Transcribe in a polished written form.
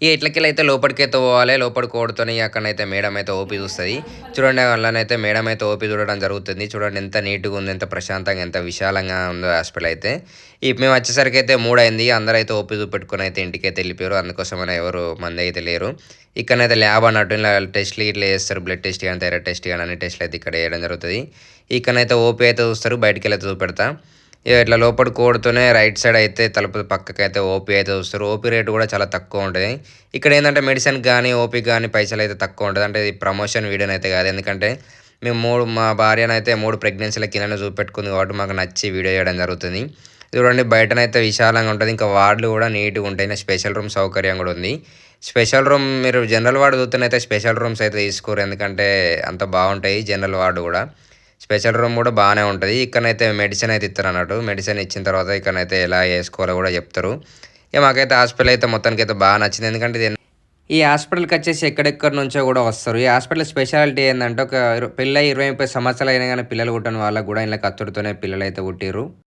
ఇక ఇట్లకెళ్ళైతే లోపలికైతే పోవాలి. లోపలికి పోవుడుతోని అక్కడనైతే మేడం అయితే ఓపీ చూస్తది. చూడండి అందులోనైతే మేడం అయితే ఓపీ చూడడం జరుగుతుంది. చూడండి ఎంత నీట్‌గా ఉంది, ఎంత ప్రశాంతంగా, ఎంత విశాలంగా ఉందో హాస్పిటల్ అయితే. మేము వచ్చేసరికైతే 3 అయింది. అందరైతే ఓపీ చూపెట్టుకొని అయితే ఇంటికైతే ఎళ్ళిపోయారు. అందుకోసమని ఎవరు మందైతే లేరు. ఇక్కడనైతే ల్యాబ్ అన్నట్టు ఇలా టెస్ట్‌లు ఇట్లా చేస్తారు. బ్లడ్ టెస్ట్ గాని, థైరాయిడ్ టెస్ట్ గాని అన్ని టెస్ట్‌లు అయితే ఇక్కడ చేయడం జరుగుతది. ఇక్కడనైతే ఓపీ అయితే చూస్తారు. బయటికెళ్ళైతే చూపెడతా. ఇక ఇట్లా లోపలికి పోవుడుతోనే రైట్ సైడ్ అయితే తలుపు పక్కకైతే ఓపీ అయితే చూస్తారు. ఓపీ రేట్ కూడా చాలా తక్కువ ఉంటది. ఇక్కడ ఏందంటే మెడిసిన్‌కి గాని, ఓపీకి గాని పైసలైతే తక్కువ ఉంటది. అంటే ఇది ప్రమోషన్ వీడియోనైతే కాదు. ఎందుకంటే మేము మా భార్యనైతే 3 ప్రెగ్నెన్సీల కిందనే చూపెట్టుకుంది కాబట్టి మాకు నచ్చి వీడియో చేయడం జరుగుతుంది. చూడండి బయటనైతే విశాలంగా ఉంటది. ఇంకా వార్డ్‌లు కూడా నీట్‌గా ఉంటాయి. స్పెషల్ రూమ్ సౌకర్యం కూడా ఉంది. స్పెషల్ రూమ్ మీరు జనరల్ వార్డ్ చూత్తేనైతే స్పెషల్ రూమ్స్ అయితే తీసుకోరు. ఎందుకంటే అంత బావుంటాయి జనరల్ వార్డ్ కూడా. స్పెషల్ రూమ్ కూడా బాగానే ఉంటది. ఇక్కడనైతే మెడిసిన్ అయితే ఇస్తారన్నట్టు. మెడిసిన్ ఇచ్చిన తర్వాత ఇక్కడనైతే ఎలా ఏసుకోవాలో కూడా చెప్తారు. ఇక మాకైతే హాస్పిటల్ అయితే మొత్తానికైతే బాగా నచ్చింది. ఎందుకంటే ఈ హాస్పిటల్‌కొచ్చేసి ఎక్కడెక్కడి నుంచో గూడా వస్తారు. ఈ హాస్పిటల్ స్పెషాలిటీ ఏందంటే ఒక పెళ్ళై 20, 30 సంవత్సరాలయినా గానీ పిల్లలు పుట్టని వాళ్ళకి గూడా ఇండ్ల కత్తుడితోనే పిల్లలైతే పుట్టిర్రు.